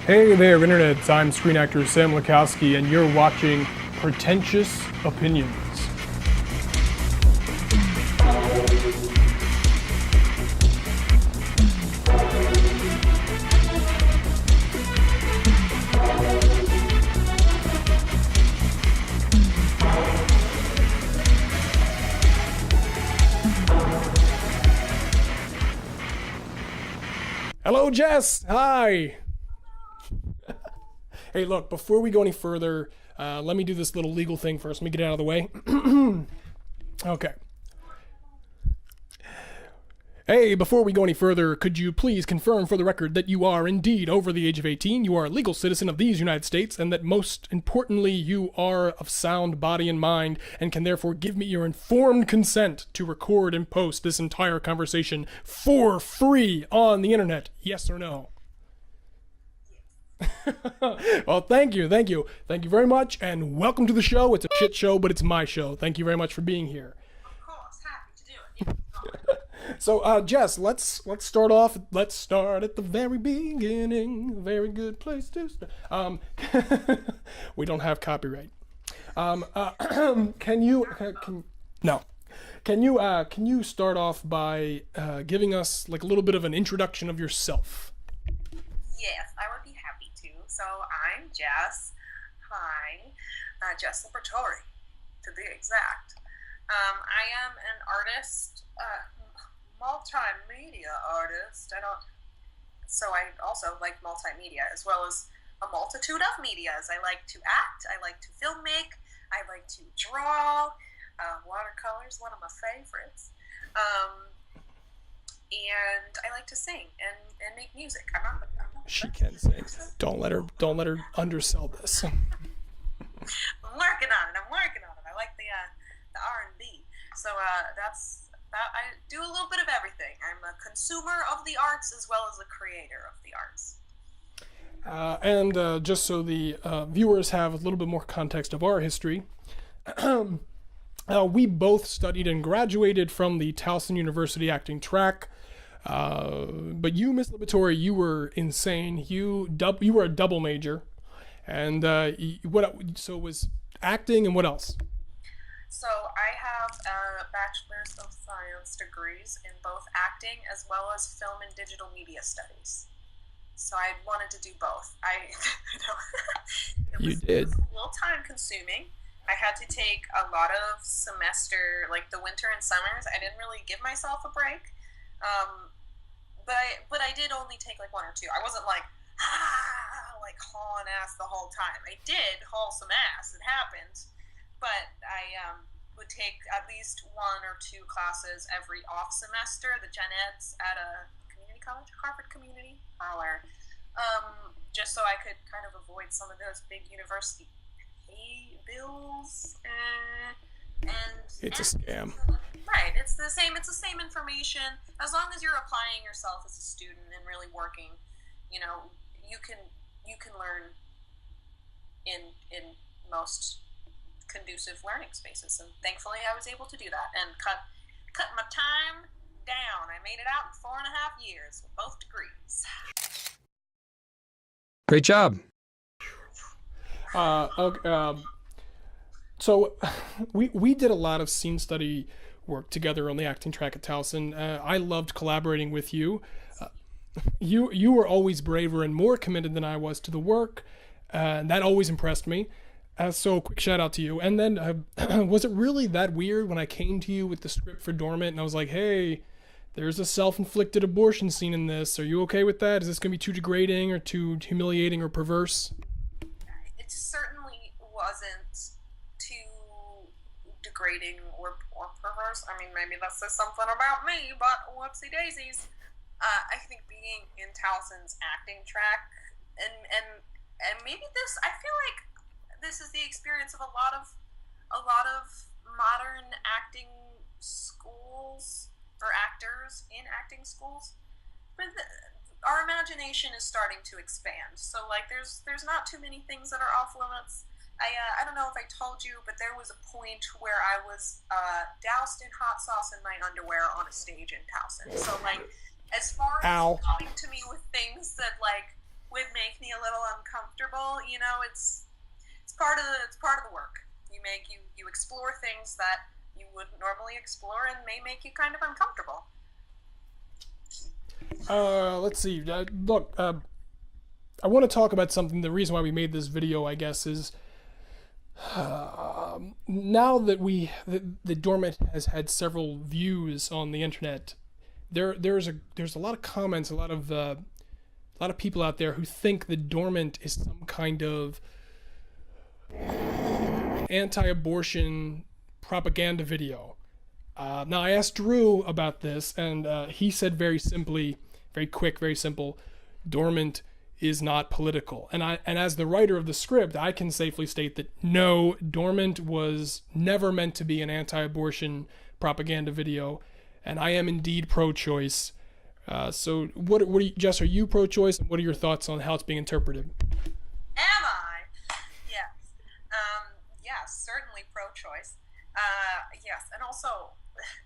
Hey there, Internet. I'm screen actor Sam Lukowski, and you're watching Pretentious Opinions. Hello, Jess. Hi. Hey, look, before we go any further, let me do this little legal thing first. Let me get it out of the way. Okay. Hey, before we go any further, could you please confirm for the record that you are indeed over the age of 18, you are a legal citizen of these United States, and that most importantly, you are of sound body and mind, and can therefore give me your informed consent to record and post this entire conversation for free on the internet? Yes or no? Well, thank you very much, and welcome to the show. It's a shit show, but it's my show. Thank you very much for being here. Of course, happy to do it. So, Jess, let's start off. Let's start at the very beginning. A very good place to start. We don't have copyright. Can you start off by giving us like a little bit of an introduction of yourself? Yes, I would be happy to. So I'm Jess. Hi, Jess Liberatore, to be exact. I am an artist, multimedia artist. So I also like multimedia as well as a multitude of medias. I like to act. I like to film make. I like to draw. Watercolors, one of my favorites. And I like to sing and make music. I'm not she can sing. Don't let her undersell this. I'm working on it. I like the R&B. So that's that. I do a little bit of everything. I'm a consumer of the arts as well as a creator of the arts. And just so the viewers have a little bit more context of our history, we both studied and graduated from the Towson University acting track. But you, Miss Liberatore, you were insane. You were a double major, and so it was acting and what else? So I have a Bachelor's of Science degrees in both acting as well as film and digital media studies. So I wanted to do both. It was a little time consuming. I had to take a lot of semester, like the winter and summers. I didn't really give myself a break. But I did only take like one or two. I wasn't like hauling ass the whole time. I did haul some ass. It happened. But I would take at least one or two classes every off semester, the gen eds at a community college, Harvard Community Holler, just so I could kind of avoid some of those big university pay bills. It's a scam. Right, it's the same information. As long as you're applying yourself as a student and really working, you can learn in most conducive learning spaces. And thankfully I was able to do that and cut my time down. I made it out in 4.5 years with both degrees. Great job. Okay, so we did a lot of scene study work together on the acting track at Towson. I loved collaborating with you. You were always braver and more committed than I was to the work, and that always impressed me. So quick shout out to you. And then was it really that weird when I came to you with the script for Dormant and I was like, hey, there's a self-inflicted abortion scene in this. Are you okay with that? Is this going to be too degrading or too humiliating or perverse? It certainly wasn't too degrading or perverse. I mean, maybe that says something about me, but whoopsie daisies. I think being in Towson's acting track and maybe this, I feel like this is the experience of a lot of modern acting schools or actors in acting schools. But our imagination is starting to expand. So like there's not too many things that are off limits. I don't know if I told you, but there was a point where I was doused in hot sauce in my underwear on a stage in Towson. So like as far as coming to me with things that like would make me a little uncomfortable. You know, it's part of the work. You explore things that you wouldn't normally explore and may make you kind of uncomfortable. Let's see. Look, I want to talk about something. The reason why we made this video, I guess, is now that the Dormant has had several views on the internet. There's a lot of comments, a lot of people out there who think the Dormant is some kind of anti-abortion propaganda video. Now I asked Drew about this, and he said very simply, very quick, very simple, Dormant is not political. And as the writer of the script, I can safely state that no, Dormant was never meant to be an anti-abortion propaganda video, and I am indeed pro-choice. So what are you, Jess, are you pro-choice, and what are your thoughts on how it's being interpreted? Am I? Yes. Yes, certainly pro-choice. Yes, and also,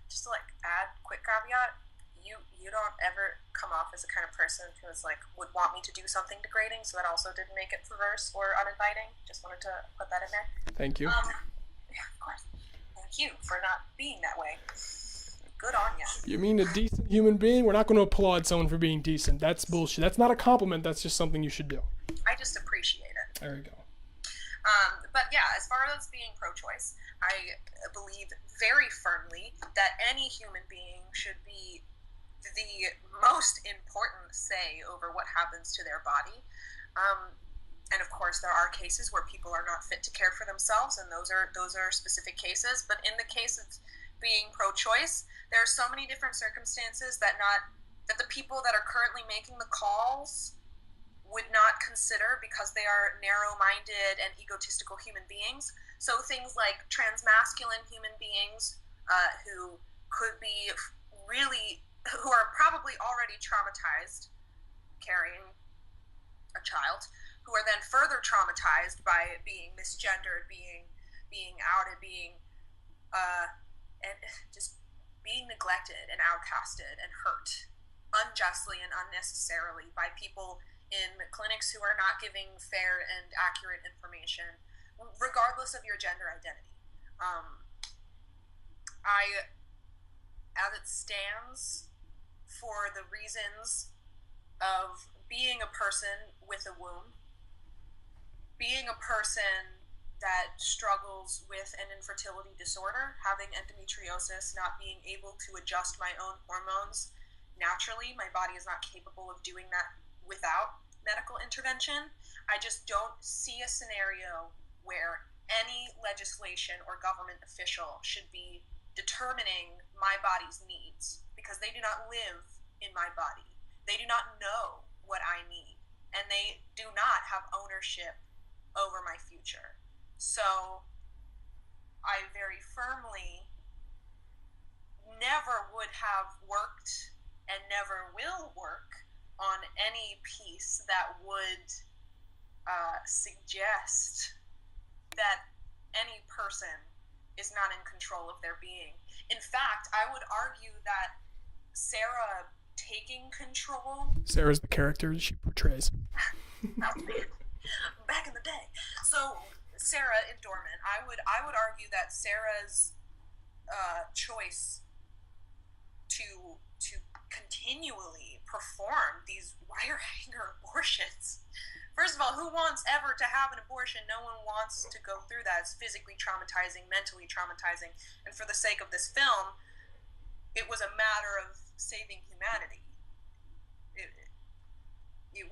just to add quick caveat, you don't ever come off as the kind of person who is would want me to do something degrading, so that also didn't make it perverse or uninviting. Just wanted to put that in there. Thank you. Yeah, of course. Thank you for not being that way. Good on you. You mean a decent human being? We're not going to applaud someone for being decent. That's bullshit. That's not a compliment. That's just something you should do. I just appreciate it. There you go. But yeah, as far as being pro-choice, I believe very firmly that any human being should be the most important say over what happens to their body. And of course, there are cases where people are not fit to care for themselves, and those are specific cases. But in the case of being pro-choice, there are so many different circumstances that the people that are currently making the calls would not consider, because they are narrow-minded and egotistical human beings. So things like transmasculine human beings who are probably already traumatized carrying a child, who are then further traumatized by being misgendered, being outed, and just being neglected and outcasted and hurt unjustly and unnecessarily by people in clinics who are not giving fair and accurate information, regardless of your gender identity. As it stands, for the reasons of being a person with a womb, being a person that struggles with an infertility disorder, having endometriosis, not being able to adjust my own hormones naturally, my body is not capable of doing that without medical intervention. I just don't see a scenario where any legislation or government official should be determining my body's needs, because they do not live in my body. They do not know what I need, and they do not have ownership over my future. So I very firmly never would have worked and never will work on any piece that would suggest that any person is not in control of their being. In fact, I would argue that Sarah taking control... Sarah's the character she portrays. Oh, man. Back in the day. So, Sarah in Dormant, I would argue that Sarah's choice to continually perform these wire hanger abortions. First of all, who wants ever to have an abortion? No one wants to go through that. It's physically traumatizing, mentally traumatizing. And for the sake of this film, it was a matter of saving humanity. It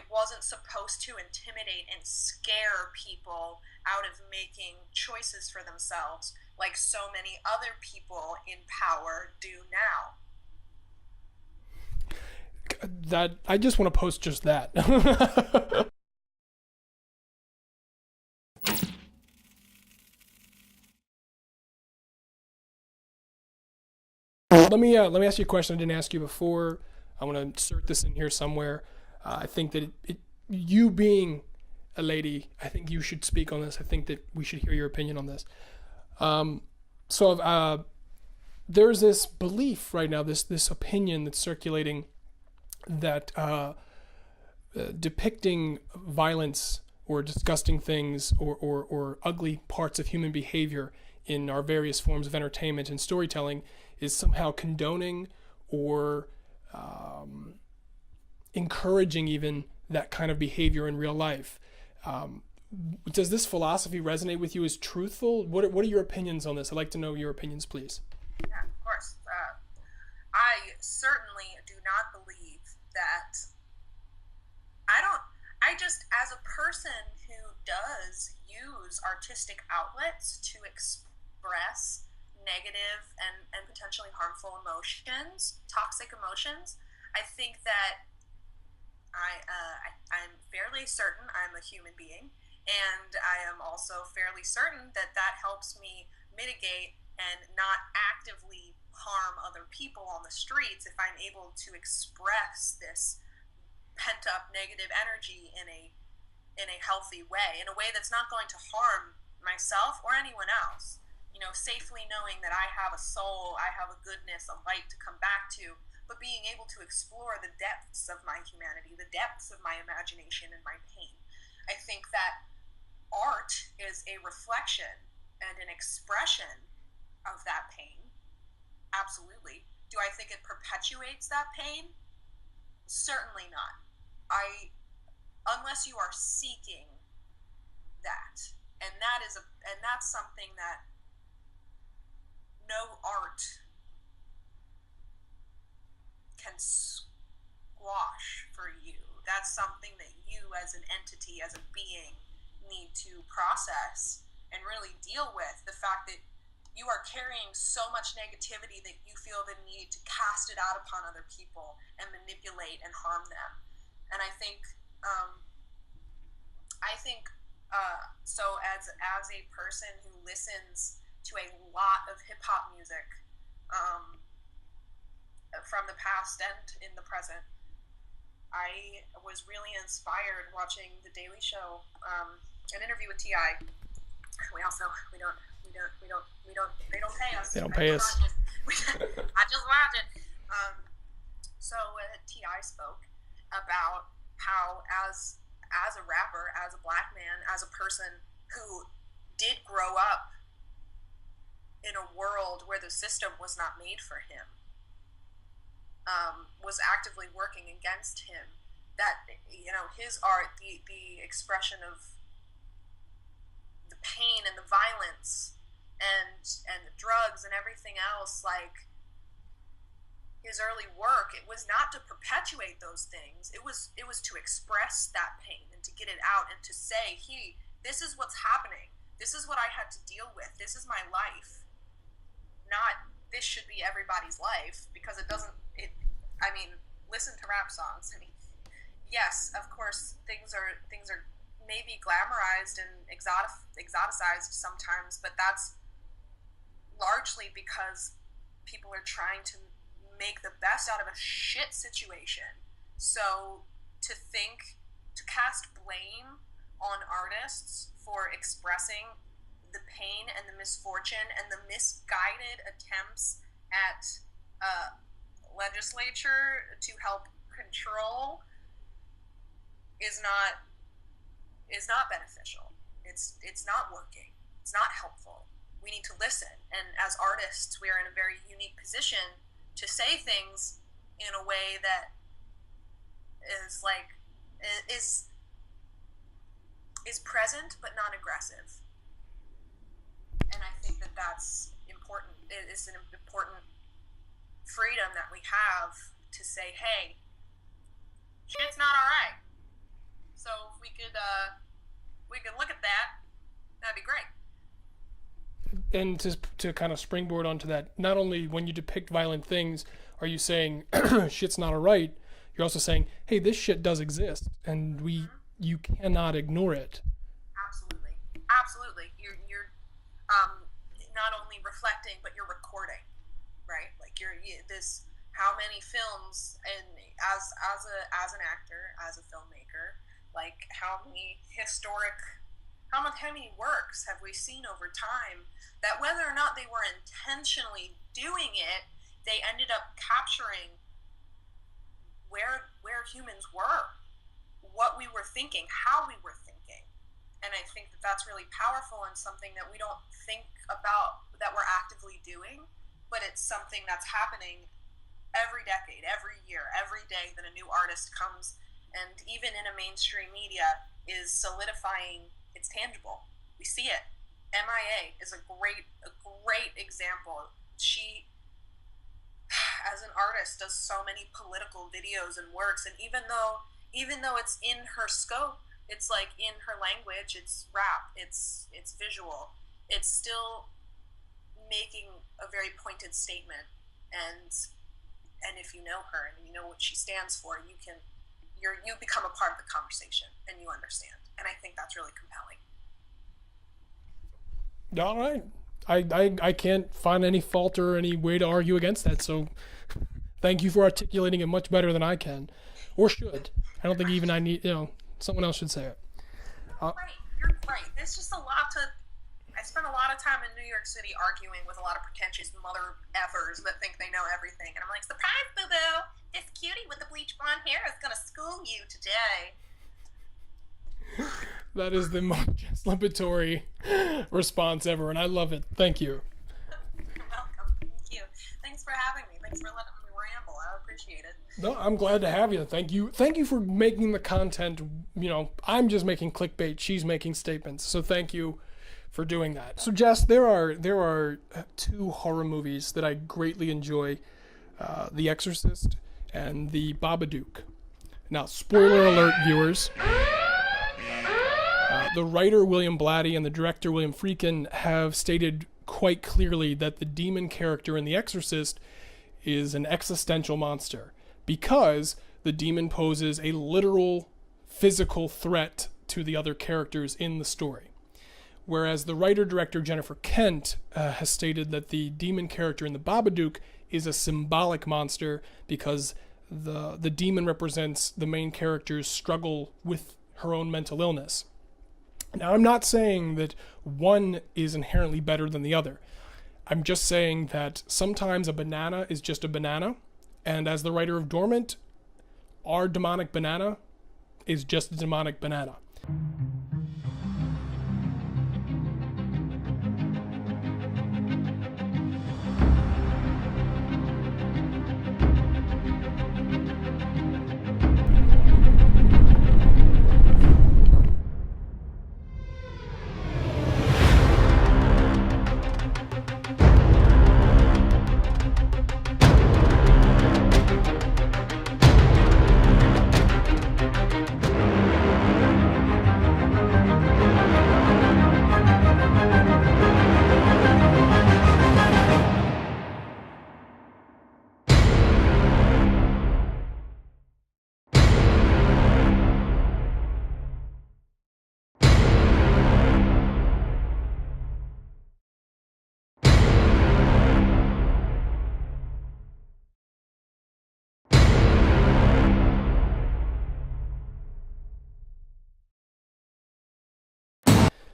wasn't supposed to intimidate and scare people out of making choices for themselves like so many other people in power do now. That I just want to post just that. Let me ask you a question I didn't ask you before. I want to insert this in here somewhere. I think that you being a lady, I think you should speak on this. I think that we should hear your opinion on this. There's this belief right now, this opinion that's circulating that depicting violence or disgusting things or ugly parts of human behavior in our various forms of entertainment and storytelling is somehow condoning or encouraging even that kind of behavior in real life. Does this philosophy resonate with you as truthful? What are your opinions on this? I'd like to know your opinions, please. Yeah, of course. I certainly do not believe that. I just, as a person who does use artistic outlets to express negative and potentially harmful emotions, toxic emotions, I think that I'm fairly certain I'm a human being, and I am also fairly certain that that helps me mitigate and not actively harm other people on the streets if I'm able to express this pent up negative energy in a healthy way, in a way that's not going to harm myself or anyone else. You know, safely knowing that I have a soul, I have a goodness, a light to come back to, but being able to explore the depths of my humanity, the depths of my imagination and my pain. I think that art is a reflection and an expression of that pain. Absolutely. Do I think it perpetuates that pain? Certainly not. Unless you are seeking that, and that's something that no art can squash for you. That's something that you, as an entity, as a being, need to process and really deal with. The fact that you are carrying so much negativity that you feel the need to cast it out upon other people and manipulate and harm them. And I think so as a person who listens to a lot of hip hop music from the past and in the present, I was really inspired watching The Daily Show, an interview with T.I. They don't pay us. They don't pay us. I just watch it. So T.I. spoke about how as a rapper, as a black man, as a person who did grow up in a world where the system was not made for him, was actively working against him, that, you know, his art, the expression of the pain and the violence and the drugs and everything else, like his early work, it was not to perpetuate those things. It was to express that pain and to get it out and to say, this is what's happening. This is what I had to deal with. This is my life. Not this should be everybody's life, because it doesn't. Listen to rap songs. I mean, yes, of course, things are maybe glamorized and exoticized sometimes, but that's largely because people are trying to make the best out of a shit situation. So to cast blame on artists for expressing the pain and the misfortune and the misguided attempts at legislature to help control is not beneficial. It's not working. It's not helpful. We need to listen, and as artists, we are in a very unique position to say things in a way that is present but not aggressive. And I think that that's important. It's an important freedom that we have to say, hey, shit's not all right. So if we could look at that, that'd be great. And to kind of springboard onto that, not only when you depict violent things are you saying shit's not all right, you're also saying, hey, this shit does exist, and you cannot ignore it. Absolutely. You're not only reflecting, but you're recording, right? Like this. How many films, and as an actor, as a filmmaker, like how many works have we seen over time that, whether or not they were intentionally doing it, they ended up capturing where humans were, what we were thinking, how we were thinking. And I think that that's really powerful and something that we don't think about that we're actively doing, but it's something that's happening every decade, every year, every day that a new artist comes, and even in a mainstream media, is solidifying. It's tangible. We see it. MIA is a great example. She, as an artist, does so many political videos and works, and even though it's in her scope, it's like in her language, it's rap, it's visual, it's still making a very pointed statement, and if you know her and you know what she stands for, you become a part of the conversation and you understand, and I think that's really compelling. All right. I can't find any fault or any way to argue against that, so thank you for articulating it much better than I can, or should. I don't think even I need, someone else should say it. You're right. There's just a lot to... I spent a lot of time in New York City arguing with a lot of pretentious mother effers that think they know everything, and I'm like, surprise, boo-boo! This cutie with the bleach blonde hair is gonna school you today. That is the most Jess Liberatore response ever, and I love it. Thank you. You're welcome. Thank you. Thanks for having me. Thanks for letting me ramble. I appreciate it. No, I'm glad to have you. Thank you. Thank you for making the content. I'm just making clickbait. She's making statements. So thank you for doing that. So Jess, there are two horror movies that I greatly enjoy: The Exorcist and The Babadook. Now, spoiler alert, viewers. The writer, William Blatty, and the director, William Friedkin, have stated quite clearly that the demon character in The Exorcist is an existential monster because the demon poses a literal physical threat to the other characters in the story. Whereas the writer-director Jennifer Kent has stated that the demon character in The Babadook is a symbolic monster because the demon represents the main character's struggle with her own mental illness. Now, I'm not saying that one is inherently better than the other. I'm just saying that sometimes a banana is just a banana, and as the writer of Dormant, our demonic banana is just a demonic banana.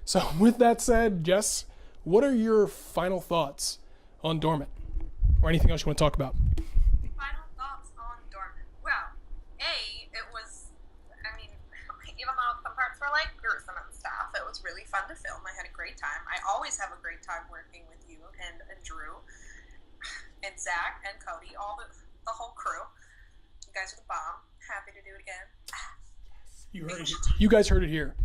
So with that said, Jess, what are your final thoughts on Dormant? Or anything else you want to talk about? Final thoughts on Dormant. Well, it was, even though some parts were like gruesome and stuff, it was really fun to film. I had a great time. I always have a great time working with you and Drew and Zach and Cody, all the whole crew. You guys are the bomb. Happy to do it again. You guys heard it here.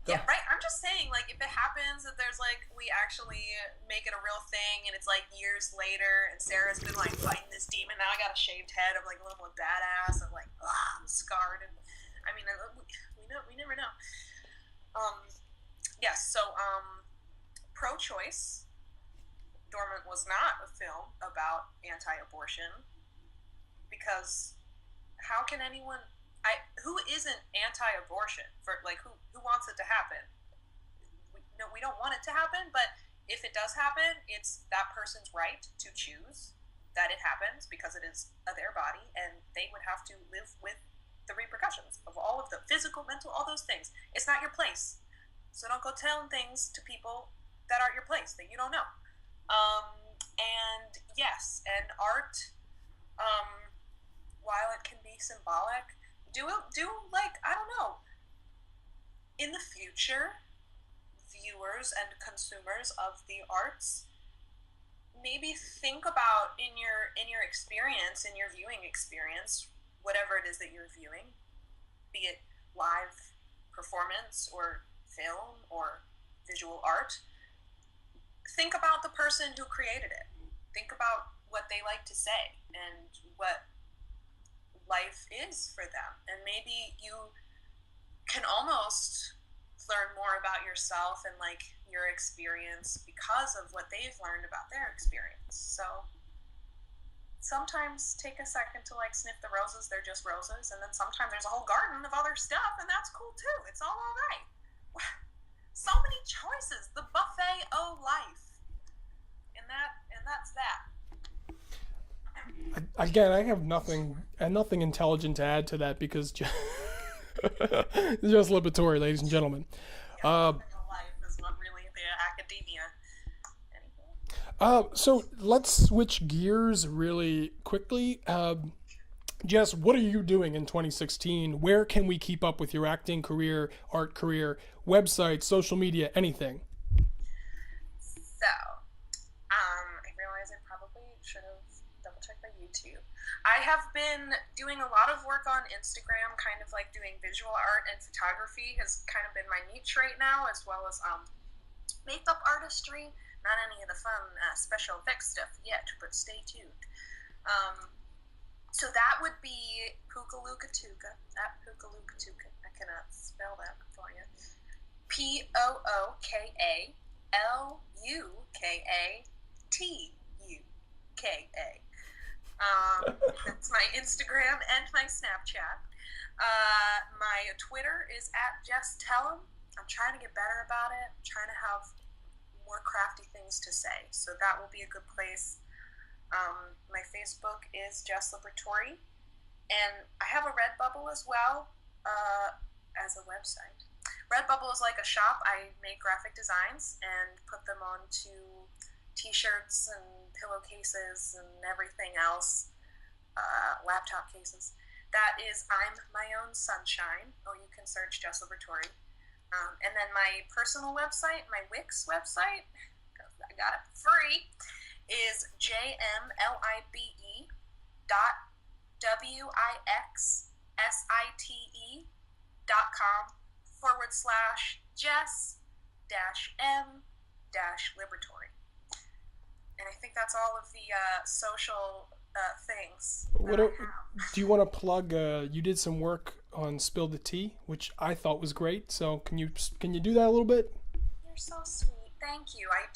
Yeah, right. I'm just saying, like, if it happens that there's like we actually make it a real thing, and it's like years later, and Sarah's been like fighting this demon. Now I got a shaved head. I'm like a little badass. I'm like, I'm scarred, and we never know. Yes. So, pro-choice. Dormant was not a film about anti-abortion because how can anyone? Who isn't anti-abortion? For like, who wants it to happen? We don't want it to happen, but if it does happen, it's that person's right to choose that it happens because it is their body, and they would have to live with the repercussions of all of the physical, mental, all those things. It's not your place, so don't go telling things to people that aren't your place that you don't know. And yes, and art, while it can be symbolic, Do like, I don't know, in the future, viewers and consumers of the arts, maybe think about in your experience, in your viewing experience, whatever it is that you're viewing, be it live performance or film or visual art, think about the person who created it. Think about what they like to say and what life is for them. And maybe you can almost learn more about yourself and like your experience because of what they've learned about their experience. So sometimes take a second to like sniff the roses, they're just roses, and then sometimes there's a whole garden of other stuff, and that's cool too. It's all right. So many choices, the buffet of life, and that's that. Again, I have nothing intelligent to add to that because Jess Liberatore, ladies and gentlemen. Yeah, Uh, life is not really the academia anymore. so let's switch gears really quickly. Jess, what are you doing in 2016? Where can we keep up with your acting career, art career, website, social media, anything? So, I realize I probably should have double checked my YouTube. I have been doing a lot of work on Instagram, kind of like doing visual art and photography has kind of been my niche right now, as well as makeup artistry. Not any of the fun special effects stuff yet, but stay tuned. So that would be Pookalukatuka, at Pookalukatuka. I cannot spell that for you. POOKALUKATUKA. That's my Instagram and my Snapchat. My Twitter is at Jess Tellum. I'm trying to get better about it. I'm trying to have more crafty things to say, so that will be a good place. My Facebook is Jess Liberatore, and I have a Redbubble as well as a website. Redbubble is like a shop. I make graphic designs and put them onto t-shirts and pillowcases and everything else, laptop cases. That is I'm My Own Sunshine, or you can search Jess Liberatore. And then my personal website, my Wix website, I got it free, is jmlibE.wixsite.com/Jess-M-Liberatore. And I think that's all of the social things that I have. Do you want to plug? You did some work on SpillTheT, which I thought was great. So can you do that a little bit? You're so sweet. Thank you. I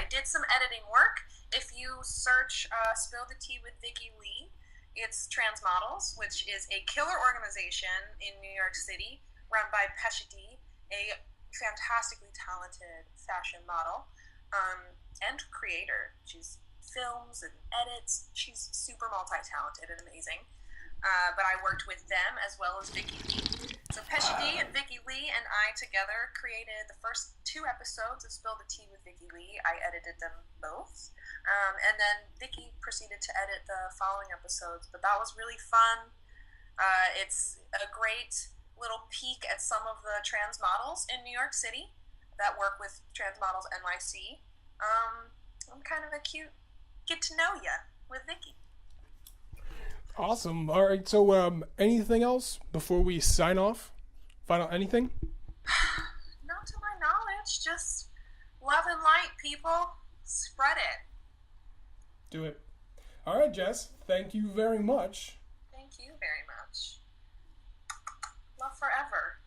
did some editing work. If you search SpillTheT with Vicky Lee, it's Trans Models, which is a killer organization in New York City run by Peshadi, a fantastically talented fashion model and creator. She's films and edits. She's super multi-talented and amazing. But I worked with them as well as Vicky Lee. So Peshadi and Vicky Lee and I together created the first 2 episodes of SpillTheT with Vicky Lee. I edited them both. And then Vicky proceeded to edit the following episodes. But that was really fun. It's a great little peek at some of the trans models in New York City that work with Trans Models NYC. I'm kind of a cute get to know ya with Vicky. Awesome. All right. So, anything else before we sign off? Final anything? Not to my knowledge. Just love and light, people. Spread it. Do it. All right, Jess. Thank you very much. Thank you very much. Love forever.